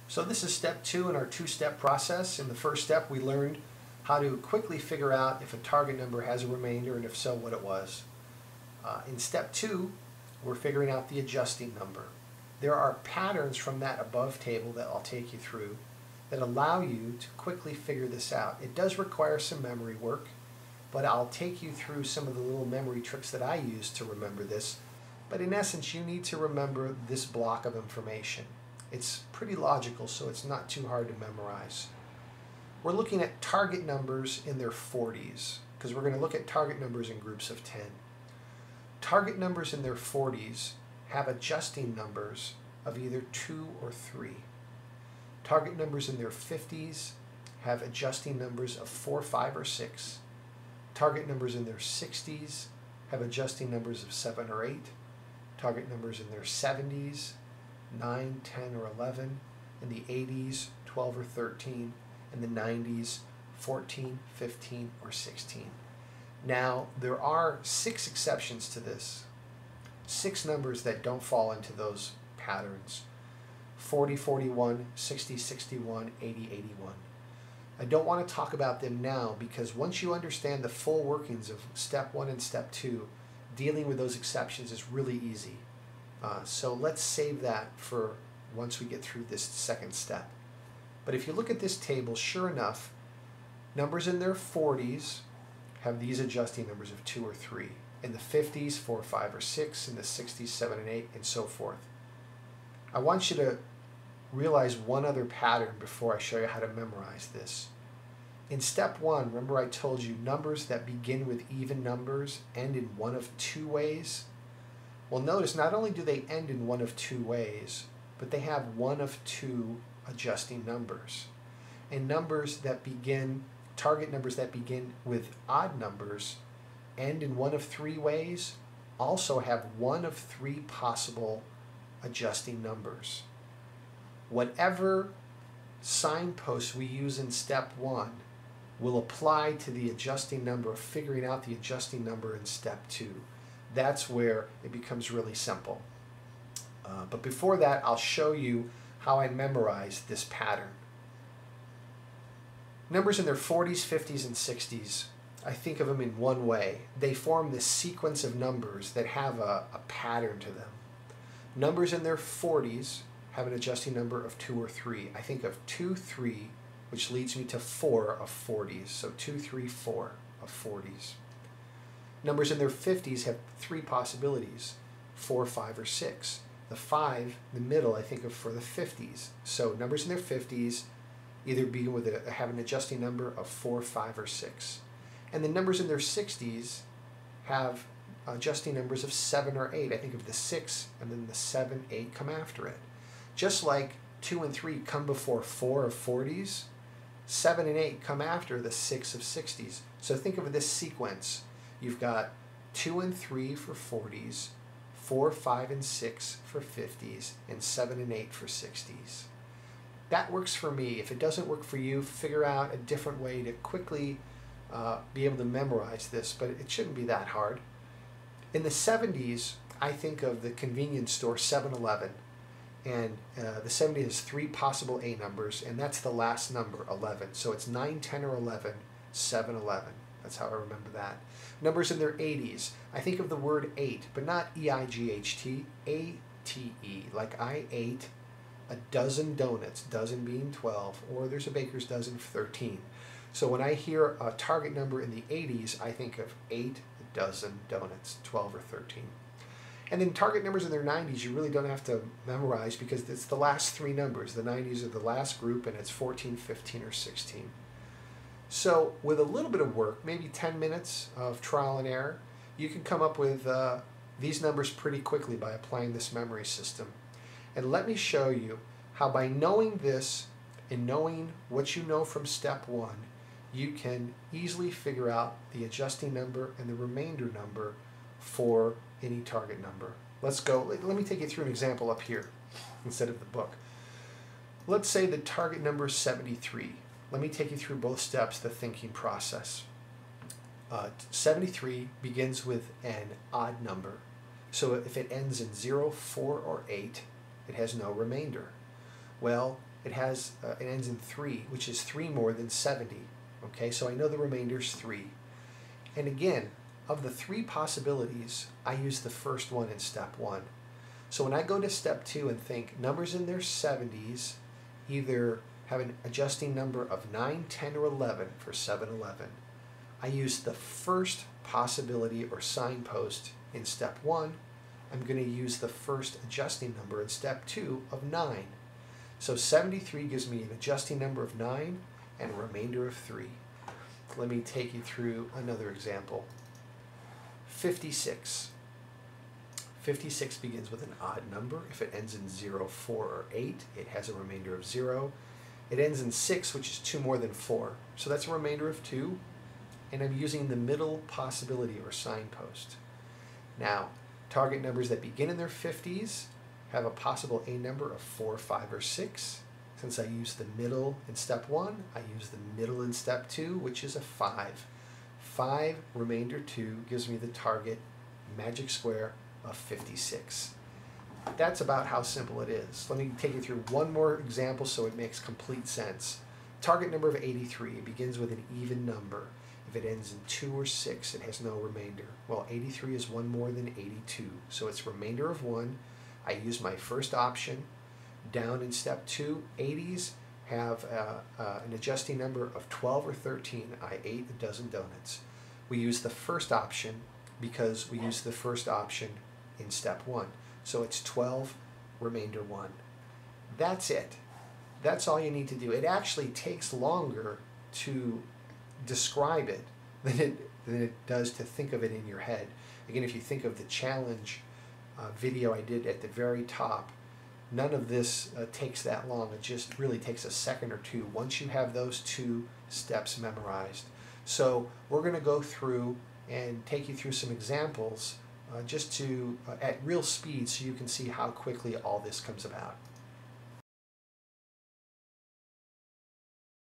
So this is step 2 in our two-step process. In the first step, we learned how to quickly figure out if a target number has a remainder, and if so, what it was. In step 2, we're figuring out the adjusting number. There are patterns from that above table that I'll take you through that allow you to quickly figure this out. It does require some memory work, but I'll take you through some of the little memory tricks that I use to remember this. But in essence, you need to remember this block of information. It's pretty logical, so it's not too hard to memorize. We're looking at target numbers in their 40s, because we're going to look at target numbers in groups of 10. Target numbers in their 40s have adjusting numbers of either 2 or 3. Target numbers in their 50s have adjusting numbers of 4, 5, or 6. Target numbers in their 60s have adjusting numbers of 7 or 8. Target numbers in their 70s, 9, 10, or 11. In the 80s, 12 or 13. In the 90s, 14, 15, or 16. Now, there are 6 exceptions to this. 6 numbers that don't fall into those patterns. 40, 41, 60, 61, 80, 81. I don't want to talk about them now because once you understand the full workings of step 1 and step 2, dealing with those exceptions is really easy. So let's save that for once we get through this second step. But if you look at this table, sure enough, numbers in their 40s have these adjusting numbers of 2 or 3. In the 50s, 4, 5, or 6. In the 60s, 7 and 8, and so forth. I want you to realize one other pattern before I show you how to memorize this. In step 1, remember I told you numbers that begin with even numbers end in one of 2 ways? Well, notice not only do they end in one of 2 ways, but they have one of 2 adjusting numbers. And numbers that begin, target numbers that begin with odd numbers end in one of 3 ways, also have one of 3 possible adjusting numbers. Whatever signposts we use in step 1 will apply to the adjusting number, of figuring out the adjusting number in step 2. That's where it becomes really simple. But before that, I'll show you how I memorize this pattern. Numbers in their 40s, 50s, and 60s, I think of them in one way. They form this sequence of numbers that have a pattern to them. Numbers in their 40s have an adjusting number of 2 or 3. I think of 2, 3, which leads me to 4 of 40s. So 2, 3, 4 of 40s. Numbers in their 50s have 3 possibilities, 4, 5, or 6. The 5 in the middle I think of for the 50s. So numbers in their 50s either begin with have an adjusting number of 4, 5, or 6. And the numbers in their 60s have adjusting numbers of 7 or 8. I think of the 6 and then the 7, 8 come after it. Just like 2 and 3 come before 4 of 40s, 7 and 8 come after the 6 of 60s. So think of this sequence. You've got 2 and 3 for 40s, 4, 5, and 6 for 50s, and 7 and 8 for 60s. That works for me. If it doesn't work for you, figure out a different way to quickly be able to memorize this, but it shouldn't be that hard. In the 70s, I think of the convenience store 7-Eleven, and the 70 has 3 possible A numbers, and that's the last number, 11. So it's 9, 10, or 11, 7-Eleven. That's how I remember that. Numbers in their 80s, I think of the word 8, but not E-I-G-H-T, A-T-E, like I ate a dozen donuts, dozen being 12, or there's a baker's dozen of 13. So when I hear a target number in the 80s, I think of 8 dozen donuts, 12 or 13. And then target numbers in their 90s, you really don't have to memorize because it's the last 3 numbers. The 90s are the last group, and it's 14, 15, or 16. So with a little bit of work, maybe 10 minutes of trial and error, you can come up with these numbers pretty quickly by applying this memory system. And let me show you how by knowing this and knowing what you know from step 1, you can easily figure out the adjusting number and the remainder number for any target number. Let's go. Let me take you through an example up here instead of the book. Let's say the target number is 73. Let me take you through both steps, the thinking process. 73 begins with an odd number. So if it ends in 0, 4, or 8, it has no remainder. Well, it ends in 3, which is 3 more than 70. Okay, so I know the remainder is 3. And again, of the 3 possibilities, I use the first one in step 1. So when I go to step 2 and think numbers in their 70s either have an adjusting number of 9, 10, or 11 for 7-Eleven, I use the first possibility or signpost in step 1. I'm going to use the first adjusting number in step 2 of 9. So 73 gives me an adjusting number of 9 and a remainder of 3. Let me take you through another example. 56. 56 begins with an odd number. If it ends in 0, 4, or 8, it has a remainder of 0. It ends in 6, which is 2 more than 4. So that's a remainder of 2. And I'm using the middle possibility or signpost. Now, target numbers that begin in their 50s have a possible A number of 4, 5, or 6. Since I used the middle in step 1, I use the middle in step 2, which is a 5. 5 remainder 2 gives me the target magic square of 56. That's about how simple it is. Let me take you through one more example so it makes complete sense. Target number of 83 begins with an even number. If it ends in 2 or 6, it has no remainder. Well, 83 is 1 more than 82, so it's remainder of 1. I use my first option. Down in step 2, 80s have an adjusting number of 12 or 13. I ate a dozen donuts. We use the first option because we use the first option in step 1. So it's 12, remainder 1. That's it. That's all you need to do. It actually takes longer to describe it than it does to think of it in your head. Again, if you think of the challenge video I did at the very top, none of this takes that long. It just really takes a second or two once you have those 2 steps memorized. So we're going to go through and take you through some examples just to at real speed so you can see how quickly all this comes about.